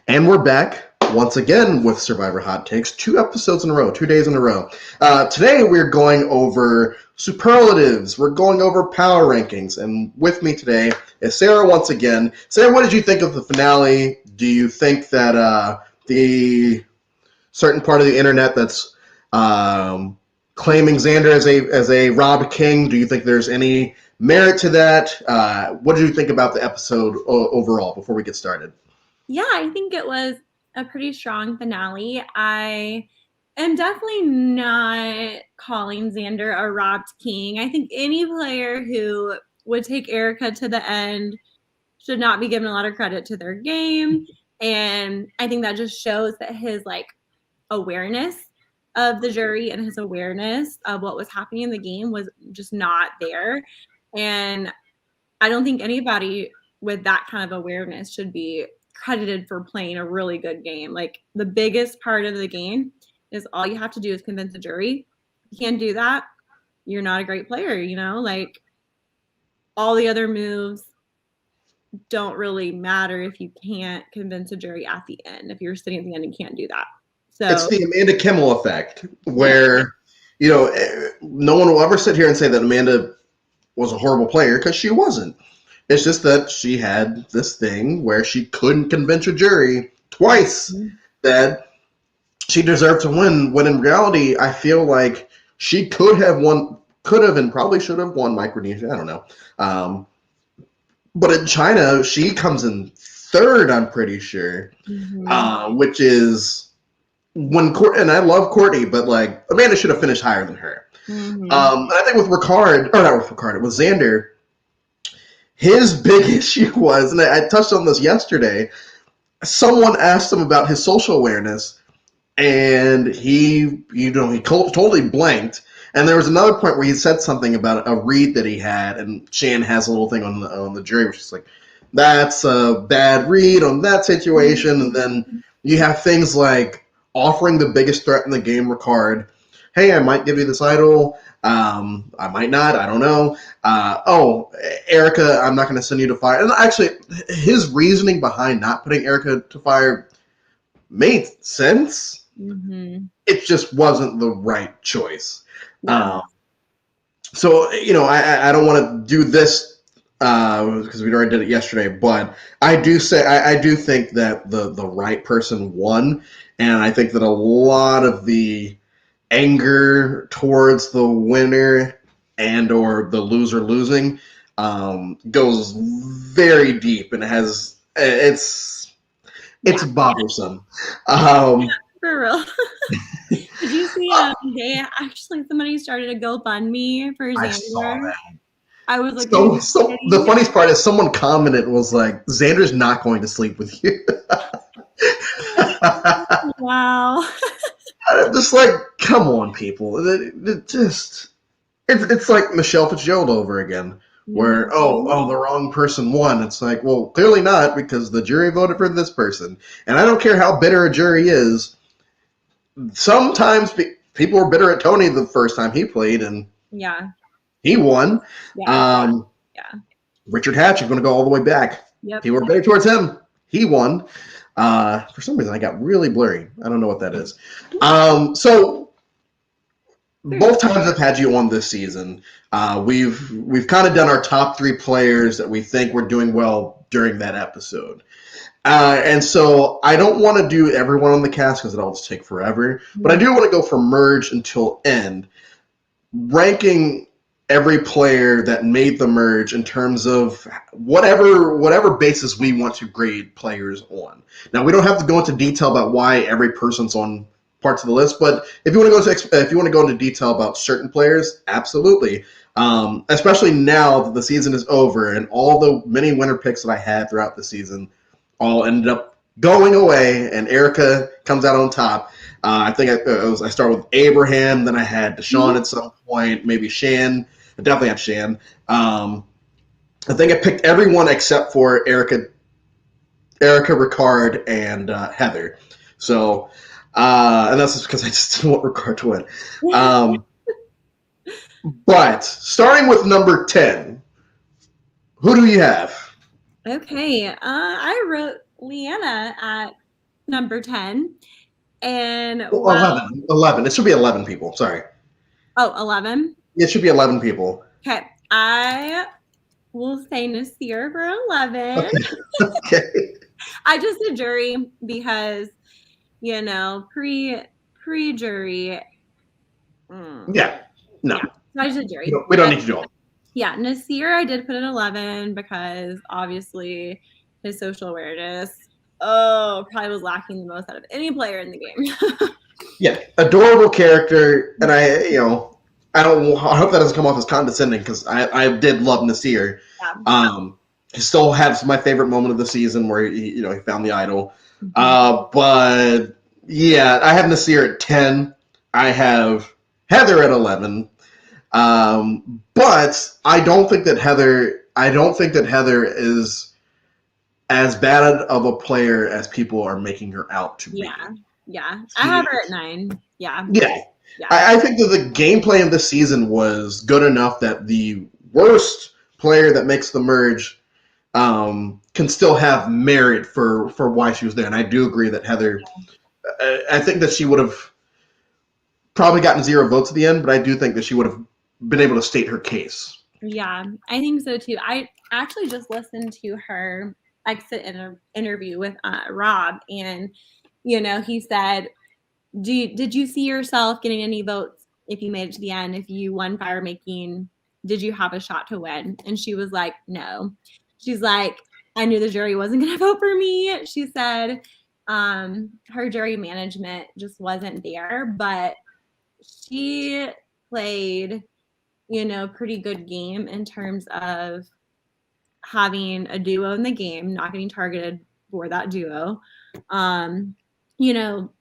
And we're back once again with Survivor Hot Takes, 2 episodes in a row, 2 days in a row. Today we're going over superlatives. We're going over power rankings. And with me today is Sarah once again. Sarah, what did you think of the finale? Do you think that the certain part of the internet that's claiming Xander as a Rob King, do you think there's any merit to that? What did you think about the episode overall before we get started? Yeah, I think it was a pretty strong finale. I am definitely not calling Xander a robbed king. I think any player who would take Erica to the end should not be given a lot of credit to their game. And I think that just shows that his awareness of the jury and his awareness of what was happening in the game was just not there. And I don't think anybody with that kind of awareness should be credited for playing a really good game. Like, the biggest part of the game is all you have to do is convince a jury. If you can't do that, you're not a great player, Like, all the other moves don't really matter if you can't convince a jury at the end. If you're sitting at the end and can't do that. It's So the Amanda Kimmel effect, where no one will ever sit here and say that Amanda was a horrible player, because she wasn't. It's just that she had this thing where she couldn't convince a jury twice that she deserved to win. When in reality, I feel like she could have and probably should have won Micronesia. I don't know. But in China, she comes in third, I'm pretty sure, which is and I love Courtney, but like Amanda should have finished higher than her. And I think with Ricard, or not with Ricard, with Xander, his big issue was, and I touched on this yesterday, someone asked him about his social awareness, and he totally blanked. And there was another point where he said something about a read that he had, and Shan has a little thing on the jury, which is like, that's a bad read on that situation. And then you have things like offering the biggest threat in the game, Ricard. Hey, I might give you this idol. I might not. I don't know. Erica, I'm not going to send you to fire. And actually, his reasoning behind not putting Erica to fire made sense. It just wasn't the right choice. Yeah. So, I don't want to do this because we already did it yesterday, but I do think that the right person won, and I think that a lot of the anger towards the winner and or the loser losing goes very deep, and it's bothersome. For real. Did you see somebody started a GoFundMe for Xander? I saw that. I was like, so the funniest part is someone commented was like, Xander's not going to sleep with you. Wow. Just like, come on, people. It's like Michelle Fitzgerald over again, where the wrong person won. It's like, well, clearly not, because the jury voted for this person, and I don't care how bitter a jury is. Sometimes people were bitter at Tony the first time he played, and he won. Richard Hatch, I'm going to go all the way back. People were bitter towards him. He won. For some reason, I got really blurry. I don't know what that is. So both times I've had you on this season, we've kind of done our top 3 players that we think were doing well during that episode. And so I don't want to do everyone on the cast because it'll just take forever. But I do want to go from merge until end, ranking every player that made the merge in terms of whatever basis we want to grade players on. Now, we don't have to go into detail about why every person's on parts of the list, but if you want to go into detail about certain players, absolutely. Especially now that the season is over and all the many winner picks that I had throughout the season all ended up going away, and Erica comes out on top. I think I started with Abraham, then I had Deshaun at some point, maybe Shan. I definitely have Shan. I think I picked everyone except for Erica, Ricard, and Heather. So, and that's just because I just didn't want Ricard to win. But starting with number 10, who do you have? Okay, I wrote Leanna at number 10. And Well, well, 11. 11. It should be 11 people. Sorry. oh, 11. It should be 11 people. Okay. I will say Nasir for 11. Okay. Okay. I just did jury because, pre jury. Yeah. No. Yeah. So I just did jury. We don't But need to do all. yeah, Nasir, I did put at 11 because obviously his social awareness, probably was lacking the most out of any player in the game. Yeah. Adorable character. And I hope that doesn't come off as condescending because I did love Nasir. Yeah. He still has my favorite moment of the season where he found the idol. Mm-hmm. But yeah, I have Nasir at 10. I have Heather at 11. But I don't think that Heather is as bad of a player as people are making her out to be. Yeah. I have her at 9. Yeah. Yeah. Yeah. I think that the gameplay of this season was good enough that the worst player that makes the merge can still have merit for why she was there. And I do agree that Heather, I think that she would have probably gotten 0 votes at the end, but I do think that she would have been able to state her case. Yeah, I think so too. I actually just listened to her exit interview with Rob, and he said, did you see yourself getting any votes if you made it to the end? If you won fire making, did you have a shot to win? And she was like, no. She's like, I knew the jury wasn't going to vote for me. She said her jury management just wasn't there, but she played pretty good game in terms of having a duo in the game, not getting targeted for that duo. You know,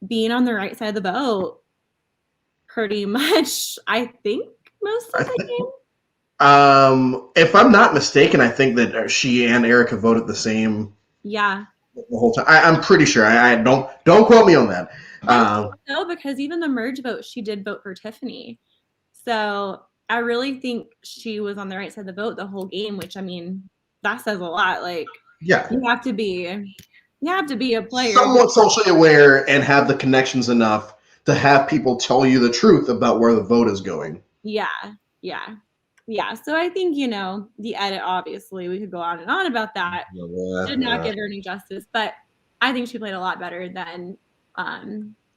being on the right side of the boat pretty much, I think, most of the game. If I'm not mistaken, I think that she and Erica voted the same. Yeah. The whole time. I'm pretty sure. I don't quote me on that. No, because even the merge vote, she did vote for Tiffany. So I really think she was on the right side of the boat the whole game, which I mean, that says a lot. Like, yeah, you have to be a player. Somewhat socially aware and have the connections enough to have people tell you the truth about where the vote is going. Yeah. So I think the edit. Obviously, we could go on and on about that. Did not give her any justice, but I think she played a lot better than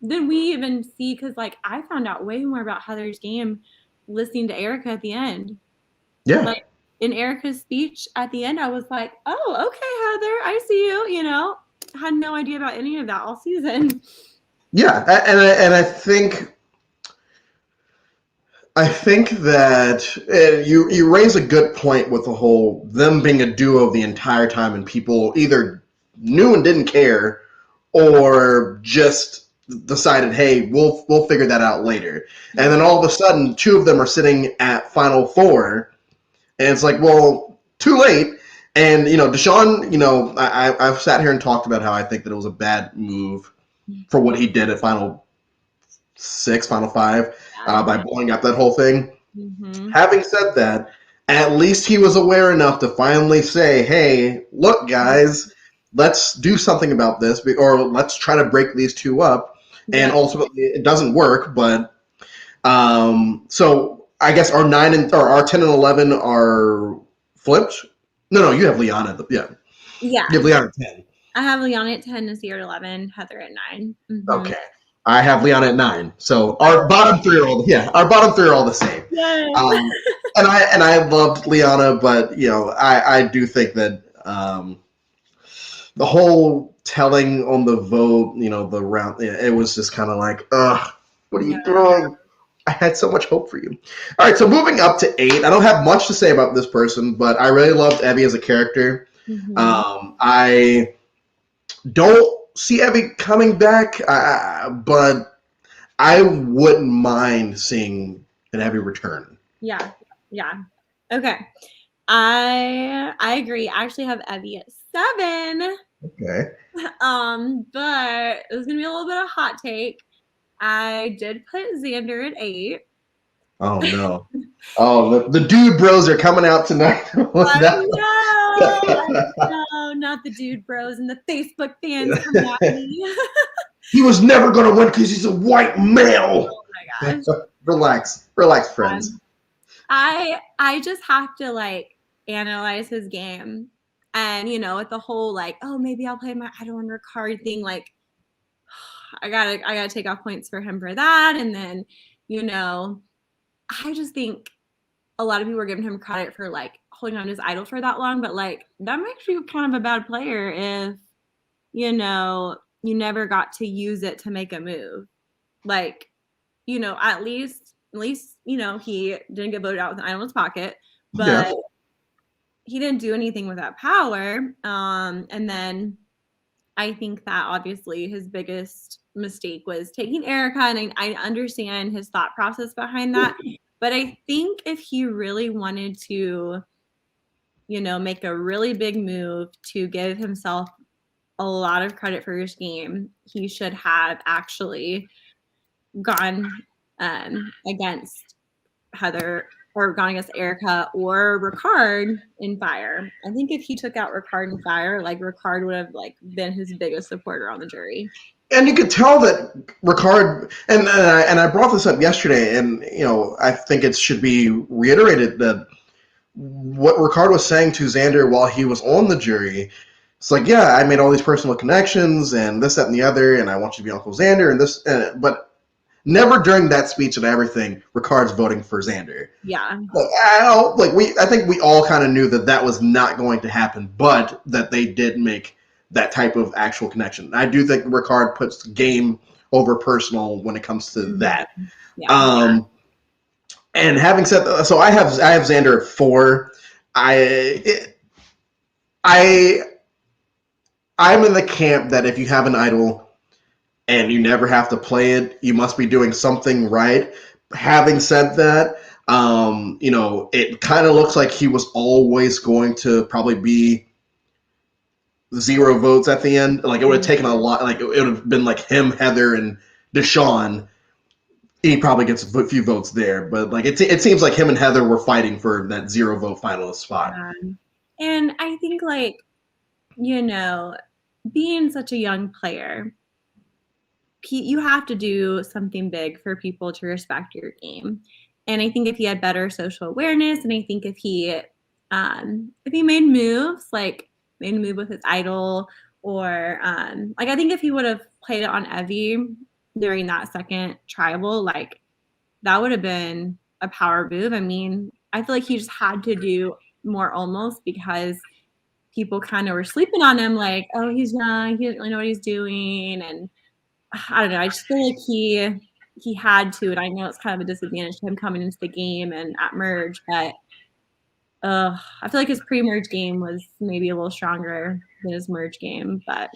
we even see. Because like I found out way more about Heather's game listening to Erica at the end. Yeah. Like in Erica's speech at the end, I was like, oh, okay, Heather, I see you. Had no idea about any of that all season. Yeah, and I think that you raise a good point with the whole them being a duo the entire time, and people either knew and didn't care, or just decided, hey, we'll figure that out later. And then all of a sudden, 2 of them are sitting at Final Four, and it's like, well, too late. And Deshaun, I've sat here and talked about how I think that it was a bad move for what he did at Final 6, Final 5, by blowing up that whole thing. Mm-hmm. Having said that, at least he was aware enough to finally say, hey, look, guys, let's do something about this, or let's try to break these 2 up. And ultimately, it doesn't work, but so I guess our 10 and 11 are flipped. No, you have Liana. Yeah. You have Liana at 10. I have Liana at 10, Nasir at 11, Heather at 9. Mm-hmm. Okay. I have Liana at 9. So our bottom 3 are all the same. Yay. And I loved Liana, but I do think that the whole telling on the vote, the round, it was just kind of like, ugh, what are you doing? I had so much hope for you. All right, so moving up to 8. I don't have much to say about this person, but I really loved Evie as a character. Mm-hmm. I don't see Evie coming back, but I wouldn't mind seeing an Evie return. Yeah. Okay. I agree. I actually have Evie at 7. Okay. But it was gonna be a little bit of a hot take. I did put Xander at 8. Oh no. Oh, the dude bros are coming out tonight with I that know, not the dude bros and the Facebook fans coming at one. me. He was never going to win because he's a white male. Oh my gosh. Relax, friends. I just have to like analyze his game, and with the whole like, oh, maybe I'll play my idol and Ricard thing, like I gotta take off points for him for that. And then you know I just think a lot of people are giving him credit for like holding on to his idol for that long, but like that makes you kind of a bad player if you never got to use it to make a move. Like, at least he didn't get voted out with an idol in his pocket, Yeah. but he didn't do anything with that power. And then I think that obviously his biggest mistake was taking Erica, and I understand his thought process behind that. But I think if he really wanted to, make a really big move to give himself a lot of credit for his game, he should have actually gone against Heather, or gone against Erica or Ricard in Fire. I think if he took out Ricard in Fire, like Ricard would have like been his biggest supporter on the jury. And you could tell that Ricard, and I brought this up yesterday, and I think it should be reiterated that what Ricard was saying to Xander while he was on the jury, it's like, yeah, I made all these personal connections and this, that, and the other, and I want you to be Uncle Xander and this, but never during that speech and everything, Ricard's voting for Xander. Yeah. I think we all kind of knew that was not going to happen, but that they did make that type of actual connection. I do think Ricard puts game over personal when it comes to that. Yeah. And having said that, so I have Xander at 4. I I'm in the camp that if you have an idol and you never have to play it, you must be doing something right. Having said that, it kind of looks like he was always going to probably be 0 votes at the end. Like it would have taken a lot. Like it would have been like him, Heather, and Deshaun. He probably gets a few votes there, but like it seems like him and Heather were fighting for that 0 vote finalist spot. And I think like being such a young player, you have to do something big for people to respect your game. And I think if he had better social awareness, and I think if he made moves, like made a move with his idol, or like I think if he would have played it on Evie during that second tribal, like that would have been a power move. I mean, I feel like he just had to do more almost because people kind of were sleeping on him, like, oh, he's young, he doesn't really know what he's doing. And I don't know, I just feel like he had to, and I know it's kind of a disadvantage to him coming into the game and at merge, but I feel like his pre-merge game was maybe a little stronger than his merge game. But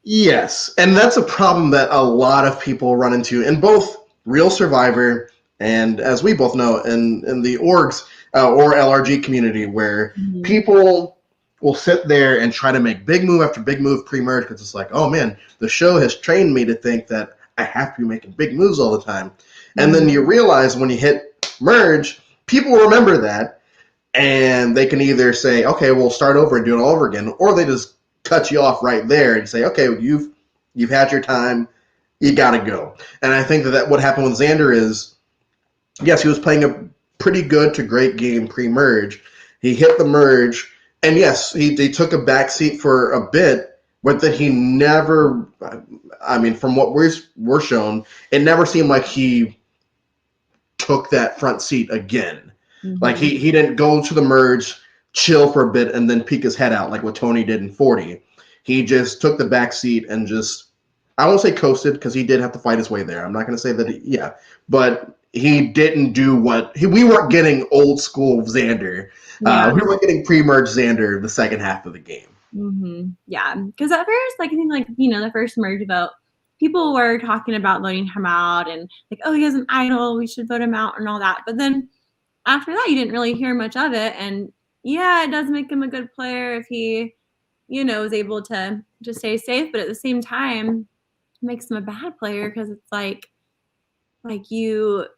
yes, and that's a problem that a lot of people run into in both Real Survivor and, as we both know, in the orgs or LRG community, where people will sit there and try to make big move after big move pre-merge because it's like, oh man, the show has trained me to think that I have to be making big moves all the time. And then you realize when you hit merge, people remember that, and they can either say, okay, we'll start over and do it all over again, or they just cut you off right there and say, okay, you've had your time, you got to go. And I think that what happened with Xander is, yes, he was playing a pretty good to great game pre-merge. He hit the merge, and yes, he took a backseat for a bit, but that he never, I mean, from what we're shown, it never seemed like he took that front seat again. Like he didn't go to the merge, chill for a bit, and then peek his head out like what Tony did in 40. He just took the back seat and just, I won't say coasted because he did have to fight his way there. I'm not going to say that, but he didn't do we weren't getting old school Xander. We were getting pre-merge Xander the second half of the game. Yeah, because at first, like I think, like the first merge vote, people were talking about voting him out and like, oh, he has an idol, we should vote him out and all that. But then after that, you didn't really hear much of it. And yeah, it does make him a good player if he, is able to stay safe. But at the same time, it makes him a bad player because it's like, like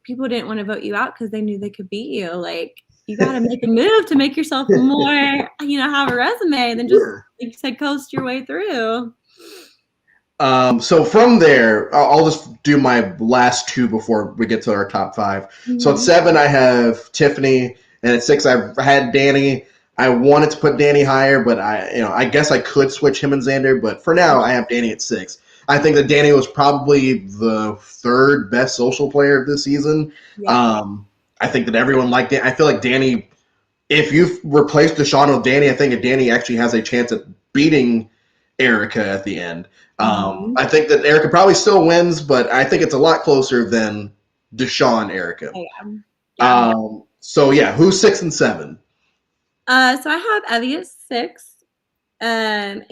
people didn't want to vote you out because they knew they could beat you. Like you got to make a move to make yourself more, have a resume than just Yeah. like you said, coast your way through. So from there, I'll just do my last two before we get to our top five. So at Mm-hmm. 7, I have Tiffany, and at 6, I had Danny. I wanted to put Danny higher, but I guess I could switch him and Xander. But for now, I have Danny at 6. I think that Danny was probably the third best social player of this season. Yeah. I think that everyone liked it. I feel like Danny, if you've replaced Deshaun with Danny, I think that Danny actually has a chance at beating Erica at the end. Mm-hmm. I think that Erica probably still wins, but I think it's a lot closer than Deshaun Erica. Oh, yeah. Yeah. So yeah, who's 6 and 7? So I have Evie at 6. And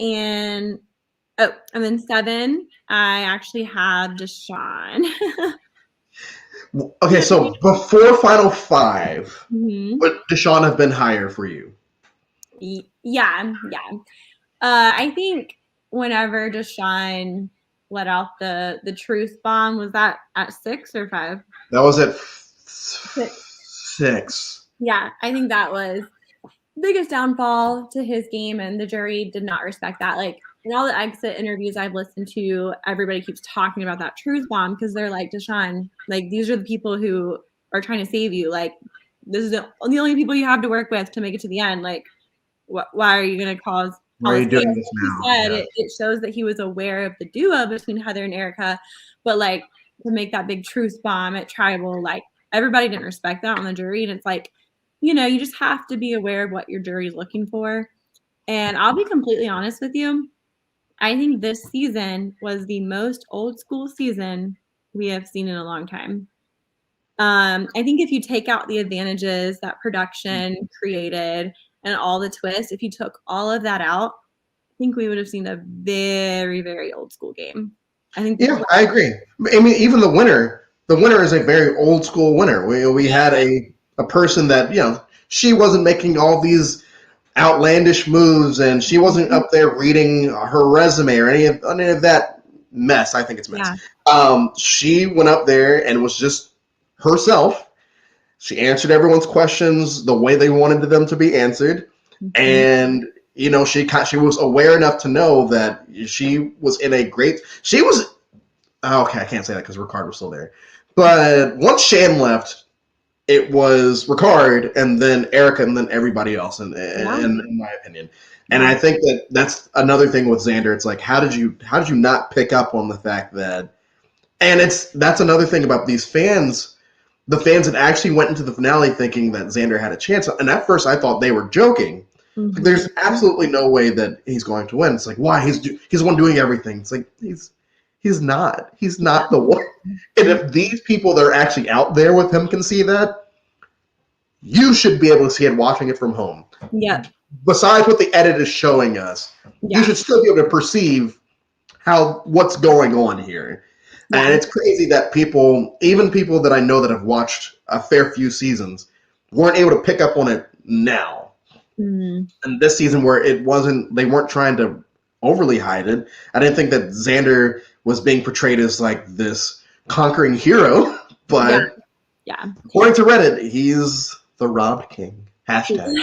then 7, I actually have Deshaun. Okay, so before Final Five, Mm-hmm. would Deshaun have been higher for you? Yeah. I think whenever Deshaun let out the truth bomb, was that at 6 or 5? That was at 6. 6. Yeah, I think that was biggest downfall to his game, and the jury did not respect that. Like in all the exit interviews I've listened to, everybody keeps talking about that truth bomb because they're like, Deshaun, like these are the people who are trying to save you. Like this is the only people you have to work with to make it to the end. Like, why are you going to cause Why all are this you chaos? doing this He now? said Yeah. it shows that he was aware of the duo between Heather and Erica, but like to make that big truth bomb at tribal, like everybody didn't respect that on the jury, and it's like, you just have to be aware of what your jury's looking for. And I'll be completely honest with you. I think this season was the most old school season we have seen in a long time. I think if you take out the advantages that production created and all the twists, if you took all of that out, I think we would have seen a very, very old school game. I think. Yeah, I agree. I mean, even the winner is a very old school winner. We had a person that she wasn't making all these outlandish moves, and she wasn't up there reading her resume or any of that mess. I think it's mess. Yeah. She went up there and was just herself. She answered everyone's questions the way they wanted them to be answered, Mm-hmm. and she was aware enough to know that she was in a great. She was okay. I can't say that because Ricard was still there, but once Shan left, it was Ricard and then Erica and then everybody else, in my opinion. And Yeah. I think that that's another thing with Xander. It's like how did you not pick up on the fact that, and that's another thing about these fans. The fans that actually went into the finale thinking that Xander had a chance, and at first I thought they were joking. Like, Mm-hmm. there's absolutely no way that he's going to win. It's like, why? He's the one doing everything. It's like he's not. He's not the one. And if these people that are actually out there with him can see that, you should be able to see it watching it from home. Yeah. Besides what the edit is showing us, you Yeah. should still be able to perceive what's going on here. And Yeah. it's crazy that even people that I know that have watched a fair few seasons, weren't able to pick up on it now. Mm-hmm. And this season where they weren't trying to overly hide it. I didn't think that Xander was being portrayed as like this conquering hero, but Yeah. according to Reddit, he's the robbed king. Hashtag.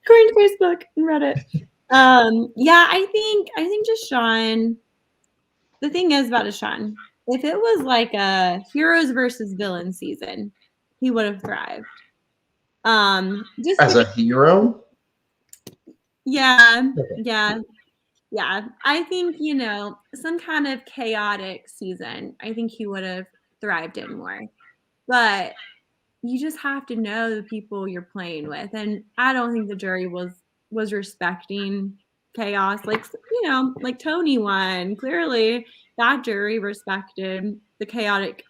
According to Facebook and Reddit. Yeah, I think Deshaun. The thing is about Deshaun, if it was like a heroes versus villains season, he would have thrived. Just As a hero? yeah, yeah. I think some kind of chaotic season. I think he would have thrived in more. But you just have to know the people you're playing with, and I don't think the jury was respecting chaos. Like like Tony won. Clearly, that jury respected the chaotic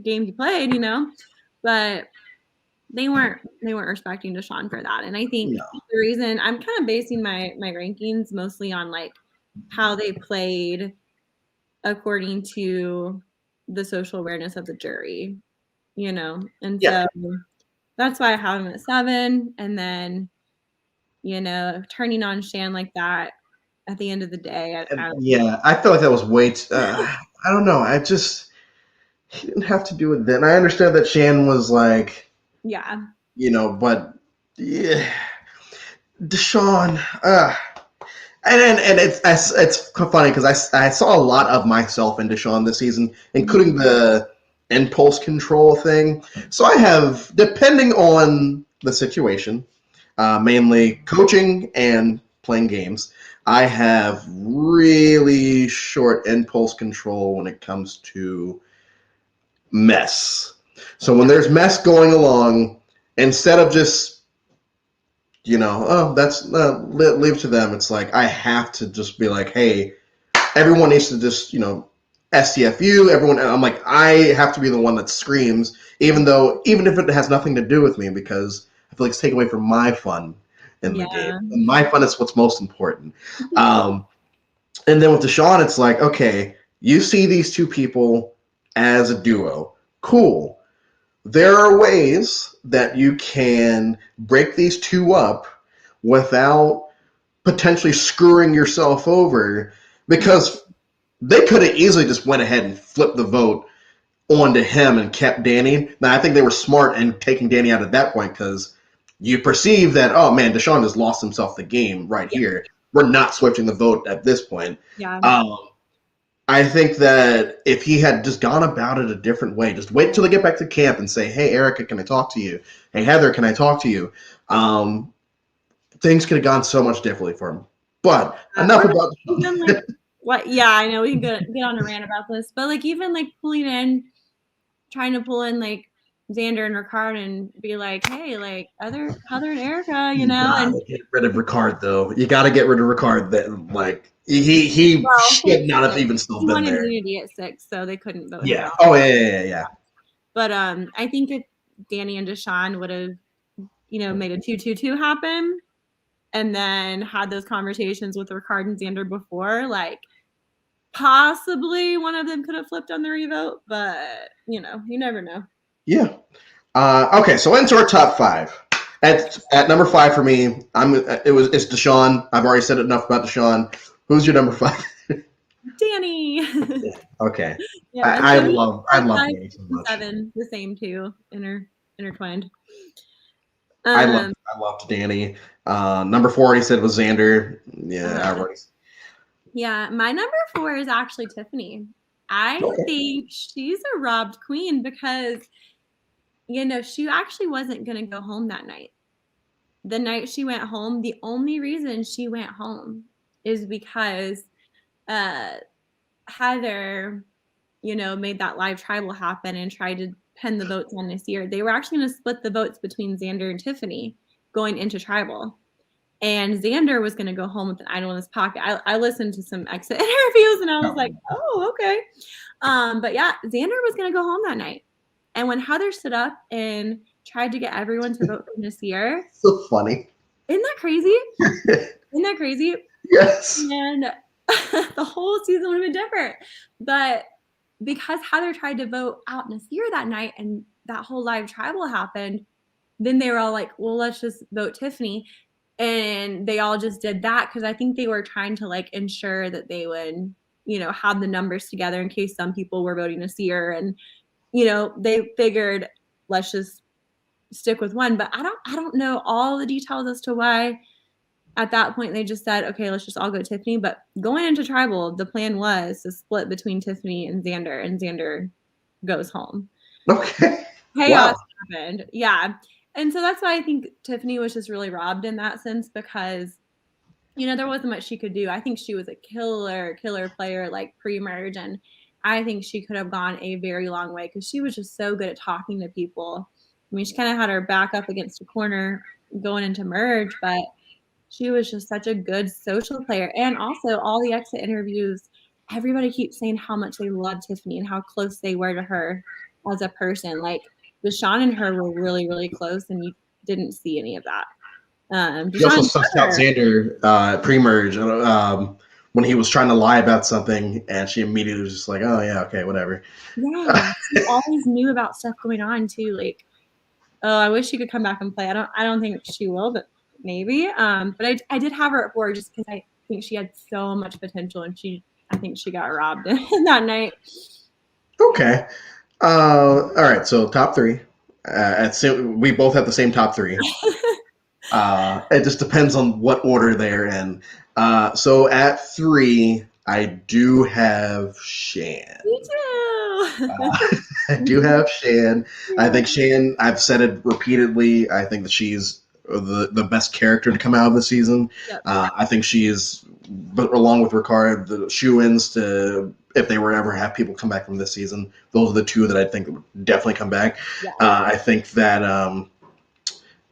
game he played. But they weren't respecting Deshaun for that. And I think No. the reason I'm kind of basing my rankings mostly on like how they played according to the social awareness of the jury, and Yeah. so that's why I have him at 7. And then, turning on Shan like that at the end of the day, Yeah, I feel like that was way. I don't know. he didn't have to do it then. I understand that Shan was like, Yeah. but yeah, Deshaun. And it's funny because I saw a lot of myself in Deshaun this season, including the impulse control thing. So I have, depending on the situation, mainly coaching and playing games, I have really short impulse control when it comes to mess. So when there's mess going along, instead of just that's leave to them. It's like I have to just be like, hey, everyone needs to just STFU. Everyone, and I'm like, I have to be the one that screams, even if it has nothing to do with me, because I feel like it's taken away from my fun in the game. And my fun is what's most important. And then with Deshaun, it's like, okay, you see these two people as a duo. Cool. There are ways that you can break these two up without potentially screwing yourself over, because they could have easily just went ahead and flipped the vote onto him and kept Danny. Now, I think they were smart in taking Danny out at that point because you perceive that, oh man, Deshaun has lost himself the game right here. We're not switching the vote at this point. Yeah. I think that if he had just gone about it a different way, just wait until they get back to camp and say, hey, Erica, can I talk to you? Hey, Heather, can I talk to you? Things could have gone so much differently for him. But enough about even like what? Yeah, I know we can get on a rant about this, but like even like trying to pull in like Xander and Ricard and be like, hey, like Heather and Erica, you and get rid of Ricard though. You got to get rid of Ricard. That like he should not have even still he been wanted there. immunity at 6, so they couldn't vote. Yeah. Oh yeah. But I think if Danny and Deshaun would have, made a 2-2-2 happen, and then had those conversations with Ricard and Xander before, like possibly one of them could have flipped on the revote, but you never know. Yeah. Okay, so into our top 5. At number 5 for me, it's Deshaun. I've already said enough about Deshaun. Who's your number 5? Danny. Okay. Yeah, I love Danny so much. 7, the same too, intertwined. I loved Danny. Number 4, already said was Xander. Yeah, I already. Yeah, my number 4 is actually Tiffany. I think she's a robbed queen because, she actually wasn't going to go home that night. The night she went home, the only reason she went home is because Heather, made that live tribal happen and tried to pen the votes on this year. They were actually going to split the votes between Xander and Tiffany going into tribal. And Xander was going to go home with an idol in his pocket. I listened to some exit interviews and I was like, oh, okay. But yeah, Xander was going to go home that night. And when Heather stood up and tried to get everyone to vote for Nasir. So funny. Isn't that crazy? Isn't that crazy? Yes. And the whole season would have been different. But because Heather tried to vote out Nasir that night and that whole live tribal happened, then they were all like, well, let's just vote Tiffany. And they all just did that because I think they were trying to like ensure that they would, have the numbers together in case some people were voting Nasir. And, they figured let's just stick with one. But I don't know all the details as to why at that point they just said, okay, let's just all go Tiffany. But going into tribal, the plan was to split between Tiffany and Xander goes home. Okay. Chaos happened. Yeah. And so that's why I think Tiffany was just really robbed in that sense because, there wasn't much she could do. I think she was a killer player like pre-merge. And I think she could have gone a very long way because she was just so good at talking to people. I mean, she kind of had her back up against a corner going into merge, but she was just such a good social player. And also all the exit interviews, everybody keeps saying how much they love Tiffany and how close they were to her as a person. Like Deshaun and her were really, really close, and you didn't see any of that. He also sussed out Xander pre-merge when he was trying to lie about something, and she immediately was just like, "Oh yeah, okay, whatever." Yeah, she always knew about stuff going on too. Like, oh, I wish she could come back and play. I don't think she will, but maybe. But I did have her at 4 just because I think she had so much potential, and I think she got robbed that night. Okay. All right, so top three. We both have the same top three. It just depends on what order they're in. So at three, I do have Shan. Me too. I do have Shan. I think Shan. I've said it repeatedly. I think that she's the best character to come out of the season. Yep. I think she is, but along with Ricard, the shoe-ins to if they were ever have people come back from this season. Those are the two that I think would definitely come back. Yeah. I think that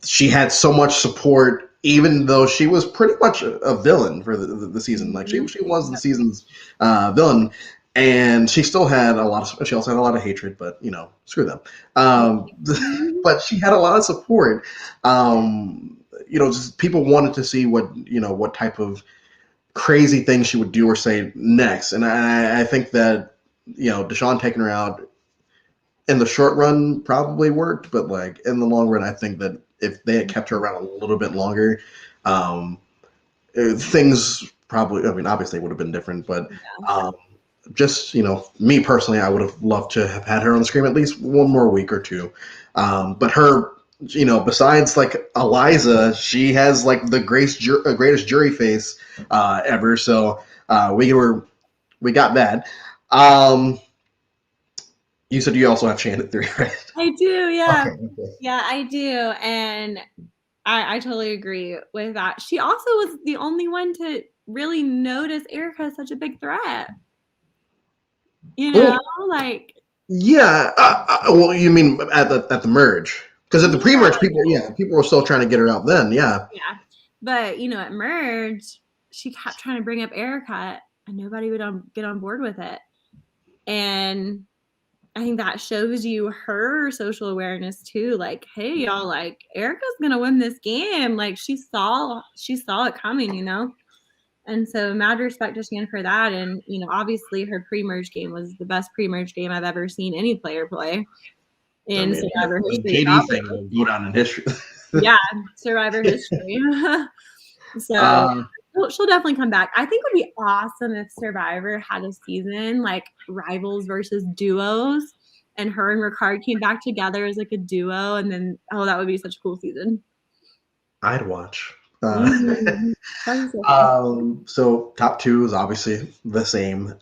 she had so much support, even though she was pretty much a villain for the season. Like she was the season's villain, and she still had a lot of. She also had a lot of hatred, but screw them. But she had a lot of support. Just people wanted to see what type of crazy things she would do or say next, and I think that Deshaun taking her out in the short run probably worked, but like in the long run, I think that if they had kept her around a little bit longer, um, things probably. I mean, obviously, it would have been different, but just me personally, I would have loved to have had her on the screen at least one more week or two. But her, besides like Eliza, she has like the greatest jury face ever. So we got that. Um, you said you also have Shan at three, right? I do, yeah. Okay. Yeah, I do. And I totally agree with that. She also was the only one to really notice Erica as such a big threat. You know, Well, like yeah. Well, you mean at the merge? Because at the yeah, pre-merge, people were still trying to get her out then. Yeah. yeah. But at Merge, she kept trying to bring up Erica and nobody would get on board with it. And I think that shows you her social awareness too. Like, hey, y'all, like Erica's gonna win this game. Like she saw it coming. And so mad respect to Shan for that. And obviously her pre-merge game was the best pre-merge game I've ever seen any player play I in mean, Survivor the history. JD thing will go down in history. Yeah, Survivor history. So uh, she'll definitely come back. I think it would be awesome if Survivor had a season like rivals versus duos, and her and Ricard came back together as like a duo, and then that would be such a cool season. I'd watch. Mm-hmm. That's so fun. So top two is obviously the same.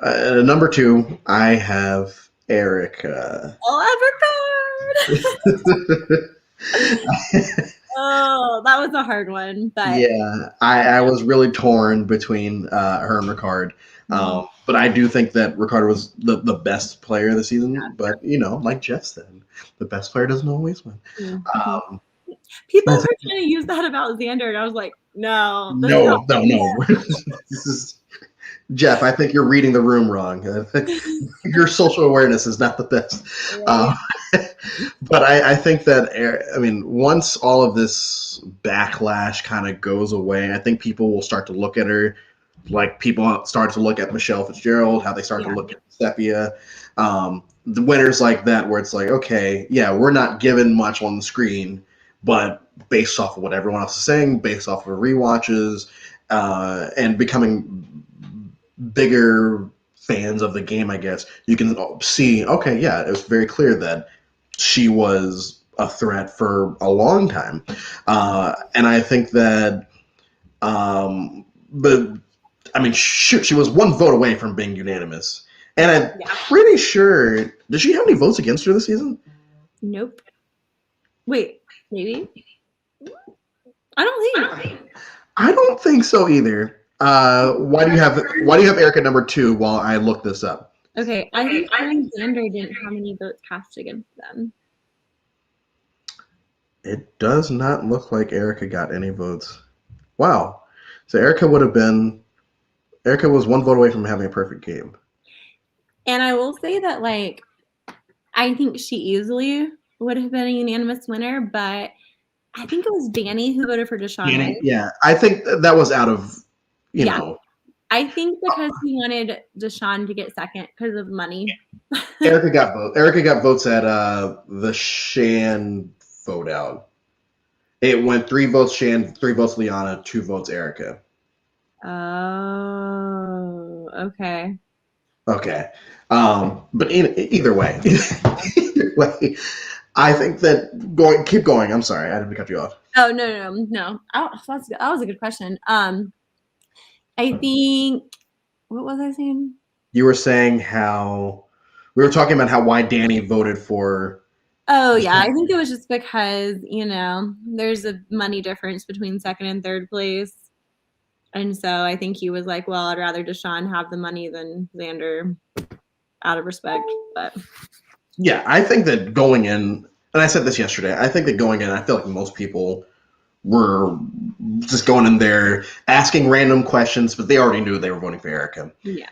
Number two, I have Erica. Oh, oh, that was a hard one, but Yeah, I was really torn between her and Ricard. But I do think that Ricard was the best player of the season. But, like Jeff said, the best player doesn't always win. mm-hmm. Um, People were trying to use that about Xander, and I was like, no, that's not. no. This is Jeff. I think you're reading the room wrong. Your social awareness is not the best. Right. But I think that, once all of this backlash kind of goes away, I think people will start to look at her like people start to look at Michelle Fitzgerald, how they start to look at Sepia. The winners like that, where it's like, okay, yeah, we're not given much on the screen, but based off of what everyone else is saying, based off of rewatches, and becoming bigger fans of the game, I guess, you can see, okay, yeah, it was very clear that she was a threat for a long time. And I think that, shoot, she was one vote away from being unanimous. And I'm pretty sure, did she have any votes against her this season? Nope. Wait, maybe? I don't think so either. Why do you have Erica number two while I look this up? Okay, I think Alexander didn't have any votes cast against them. It does not look like Erica got any votes. Wow. So Erica was one vote away from having a perfect game. And I will say that, like, I think she easily would have been a unanimous winner, but I think it was Danny who voted for Deshaun. Yeah, I think that was out of, you know. I think because he wanted Deshaun to get second because of money. Erica got votes at the Shan vote out. It went 3 votes Shan, 3 votes Liana, 2 votes Erica. Oh, okay. Okay. But either way, either way, I think that keep going. I'm sorry, I didn't cut you off. Oh no. Oh, that was a good question. I think what was I saying? You were saying how we were talking about how why Danny voted for. Oh yeah, I think it was just because, there's a money difference between second and third place. And so I think he was like, well, I'd rather Deshaun have the money than Xander out of respect. But Yeah, I think that going in, and I said this yesterday, I think that going in, I feel like most people were just going in there asking random questions, but they already knew they were voting for Erica. yeah.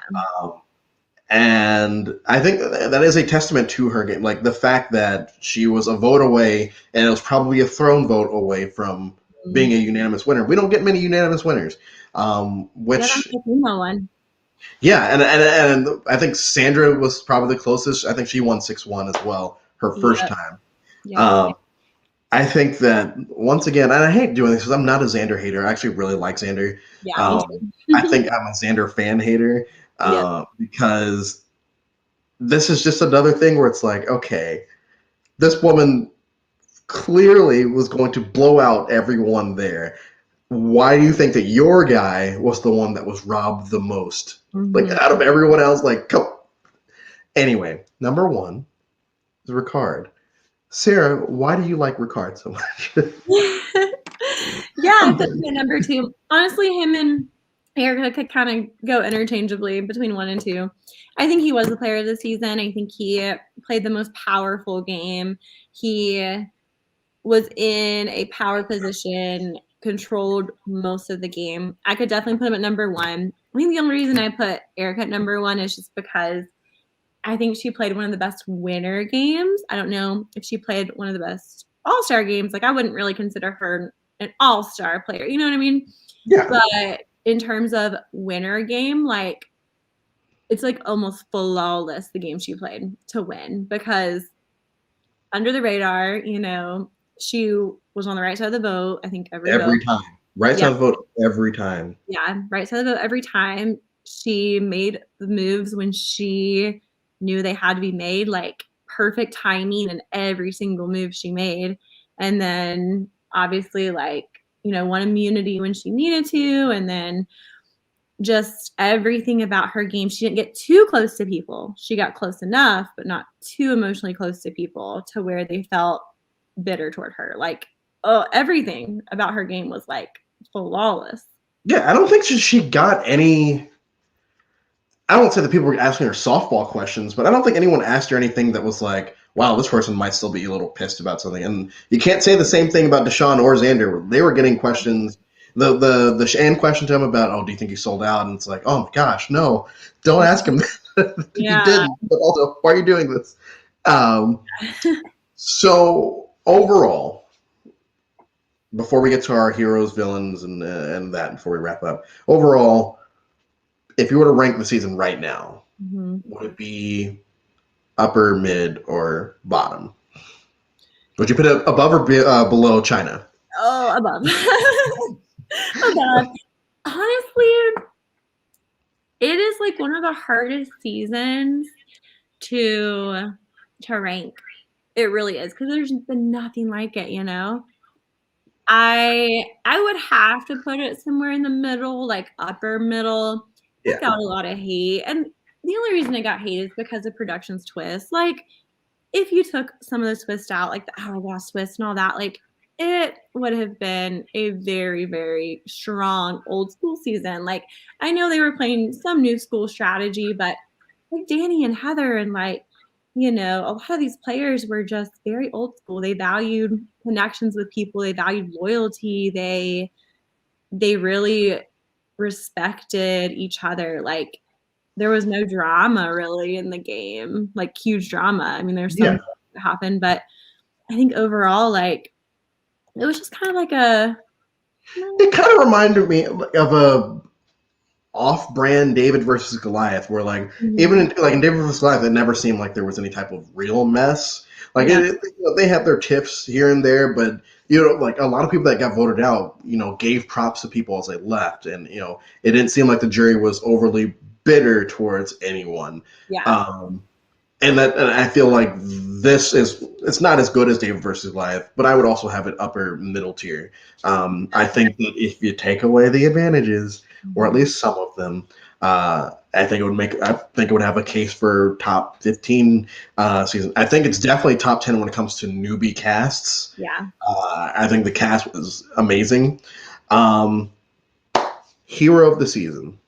And I think that is a testament to her game. Like the fact that she was a vote away, and it was probably a throne vote away from being a unanimous winner. We don't get many unanimous winners. Yeah, that's the female one. Yeah, and I think Sandra was probably the closest. I think she won 6-1 as well, her first time. Yeah. I think that once again, and I hate doing this because I'm not a Xander hater. I actually really like Xander. Yeah, me I too. think I'm a Xander fan hater Yep. because this is just another thing where it's like, okay, this woman clearly was going to blow out everyone there. Why do you think that your guy was the one that was robbed the most? Like out of everyone else, like come. Anyway, number one is Ricard. Sarah, why do you like Ricard so much? Yeah, I put him at number 2. Honestly, him and Erica could kind of go interchangeably between 1 and 2. I think he was the player of the season. I think he played the most powerful game. He was in a power position, controlled most of the game. I could definitely put him at number 1. I think the only reason I put Erica at number 1 is just because I think she played one of the best winner games. I don't know if she played one of the best all-star games. Like, I wouldn't really consider her an all-star player. You know what I mean? Yeah. But in terms of winner game, like, it's like almost flawless the game she played to win because under the radar, she was on the right side of the boat, I think every time. Right side of the vote every time. Yeah, right side of the vote every time. She made the moves when she knew they had to be made, like perfect timing in every single move she made. And then obviously won immunity when she needed to. And then just everything about her game. She didn't get too close to people. She got close enough, but not too emotionally close to people to where they felt bitter toward her. Like, everything about her game was like flawless. Yeah, I don't think she got any. I don't say that people were asking her softball questions, but I don't think anyone asked her anything that was like, wow, this person might still be a little pissed about something. And you can't say the same thing about Deshaun or Xander. They were getting questions. The Shan question to him about, oh, do you think he sold out? And it's like, oh my gosh, no, don't ask him that. Yeah. He didn't. But also, why are you doing this? So overall, before we get to our heroes, villains, and that, before we wrap up, overall, if you were to rank the season right now, would it be upper, mid, or bottom? Would you put it above or below China? Oh, above. Above. Honestly, it is like one of the hardest seasons to rank. It really is because there's been nothing like it, I would have to put it somewhere in the middle, like upper middle. It got a lot of hate. And the only reason it got hate is because of production's twist. Like, if you took some of the twist out, like the hourglass twist and all that, like, it would have been a very, very strong old school season. Like, I know they were playing some new school strategy, but like Danny and Heather and a lot of these players were just very old school. They valued connections with people. They valued loyalty. They really respected each other. Like, there was no drama really in the game, like huge drama. I mean, there's some that happened, but I think overall, like, it was just kind of like It kind of reminded me of a off-brand David versus Goliath, where even in David versus Goliath, it never seemed like there was any type of real mess. Like they had their tiffs here and there, but like a lot of people that got voted out, gave props to people as they left, and it didn't seem like the jury was overly bitter towards anyone. Yeah. And I feel like it's not as good as David versus Goliath, but I would also have it upper middle tier. I think that if you take away the advantages, or at Mhm. least some of them, I think it would have a case for top 15 season. I think it's definitely top 10 when it comes to newbie casts. Yeah. I think the cast was amazing. Um, Hero of the season.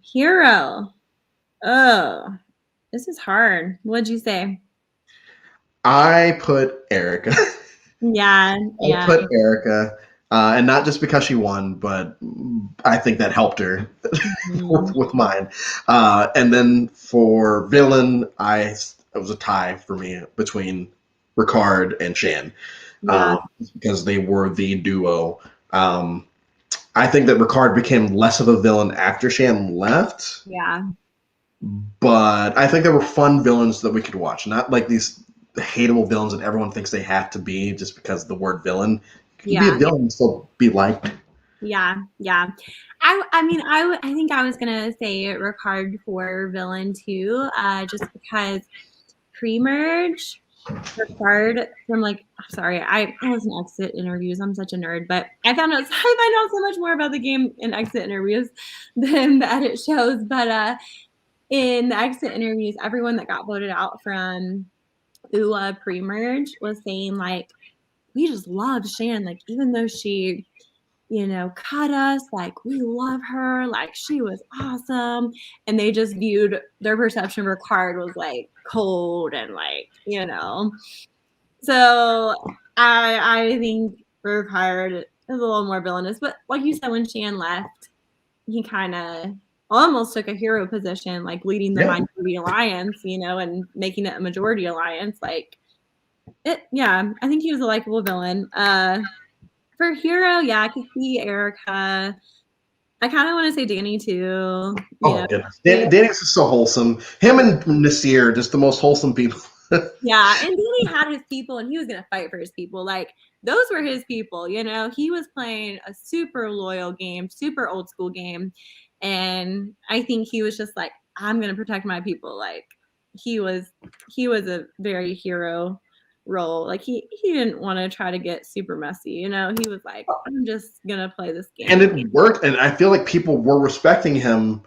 Hero. Oh, this is hard. What'd you say? I put Erica. Yeah, I yeah. put Erica, and not just because she won, but I think that helped her Mhm. with mine. And then for villain, it was a tie for me between Ricard and Shan, Yeah, because they were the duo. Um, I think that Ricard became less of a villain after Shan left, yeah, but I think there were fun villains that we could watch, not like these hateable villains that everyone thinks they have to be just because of the word villain. You can be a yeah, villain and still be liked. yeah, yeah. I mean, I think I was gonna say Ricard for villain too, just because pre-merge Ricard from like, sorry, I listen to exit interviews. I'm such a nerd, but I found out I find out so much more about the game in exit interviews than the edit shows. But in the exit interviews, everyone that got voted out from UA pre-merge was saying like, we just love Shan, like even though she cut us, like we love her, like she was awesome. And they just viewed their perception of Ricard was like cold and like. So I think Ricard is a little more villainous. But like you said, when Shan left, he kind of almost took a hero position, like leading the Yeah. minority alliance, and making it a majority alliance. Like it, yeah, I think he was a likable villain. For hero, yeah, I could see Erica. I kind of want to say Danny too. Oh goodness, He- Danny's is so wholesome. Him and Nasir, just the most wholesome people. yeah, and Danny had his people, and he was gonna fight for his people. Like those were his people. He was playing a super loyal game, super old school game, and I think he was just like, I'm gonna protect my people. Like he was, he was a very hero role. Like he didn't want to try to get super messy. He was like, I'm just gonna play this And game. it worked, and I feel like people were respecting him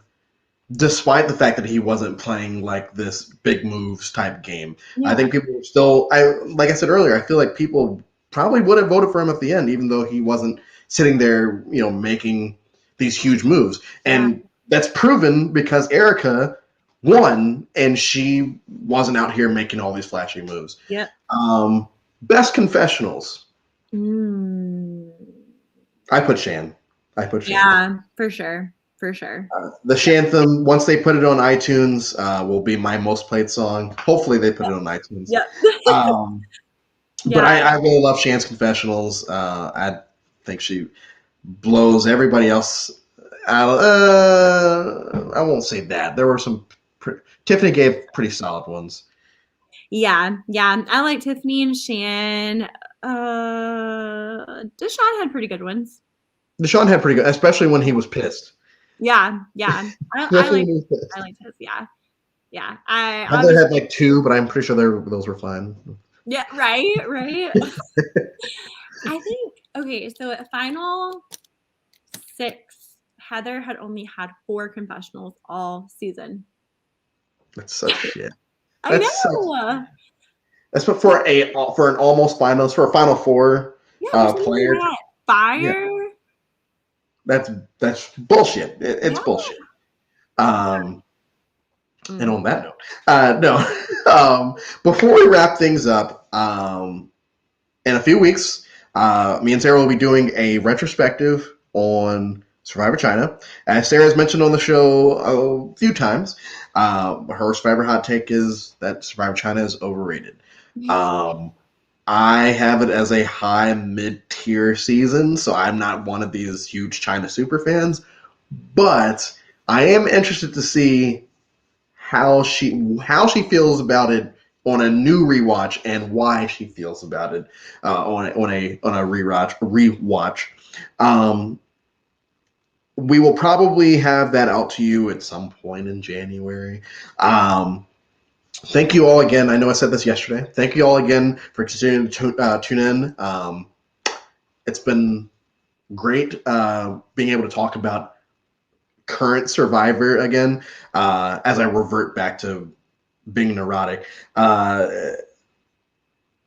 despite the fact that he wasn't playing like this big moves type game. I Yeah, think people were still, like I said earlier, I feel like people probably would have voted for him at the end, even though he wasn't sitting there, making these huge moves. yeah, And that's proven because Erica won, and she wasn't out here making all these flashy moves. yep. Best confessionals. Mm. I put Shan. I put Shan. Yeah, for sure. For sure. The Shantham, once they put it on iTunes, will be my most played song. Hopefully, they put it on iTunes. Yep. Um, but Yeah. I really love Shan's confessionals. I think she blows everybody else out. I won't say that. There were some. Tiffany gave pretty solid ones. Yeah. Yeah. I like Tiffany and Shan. Deshaun had pretty good ones. Deshaun had pretty good, especially when he was pissed. Yeah. Yeah. I Especially like when he was I pissed. like his. Yeah. Yeah. I Heather obviously had like two, but I'm pretty sure those were fine. yeah, right, right. I think okay, so at final 6, Heather had only had 4 confessionals all season. That's such shit. I That's such. know. That's for an almost finals for a Final Four Yeah, which means player. that Yeah, fire. that's bullshit. It's Yeah. bullshit. Um, and Mm. on that note, no. Before we wrap things up, in a few weeks, me and Sarah will be doing a retrospective on Survivor China. As Sarah has mentioned on the show a few times, her Survivor hot take is that Survivor China is overrated. Um, I have it as a high mid tier season, so I'm not one of these huge China super fans. But I am interested to see how she feels about it on a new rewatch and why she feels about it on a rewatch. Um, we will probably have that out to you at some point in January. Um, Thank you all again. I know I said this yesterday. Thank you all again for continuing to tune in. It's been great being able to talk about current Survivor again as I revert back to being neurotic. Uh,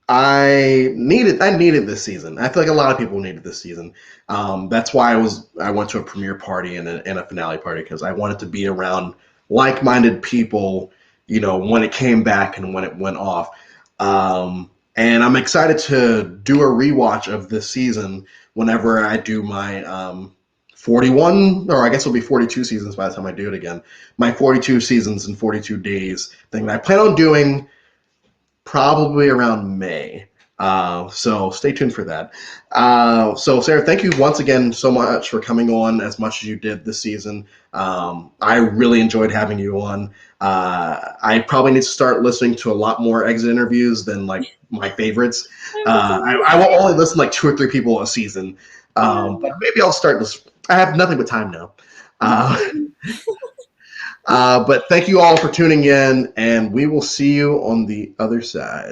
I needed this season. I feel like a lot of people needed this season. That's why I went to a premiere party and a finale party because I wanted to be around like-minded people, when it came back and when it went off. And I'm excited to do a rewatch of this season whenever I do my 41, or I guess it'll be 42 seasons by the time I do it again. My 42 seasons in 42 days thing that I plan on doing probably around May. So stay tuned for that. So Sarah, thank you once again so much for coming on as much as you did this season. I really enjoyed having you on. I probably need to start listening to a lot more exit interviews than like my favorites. I will only listen to like 2 or 3 people a season. But maybe I'll start this. I have nothing but time now. But thank you all for tuning in, and we will see you on the other side.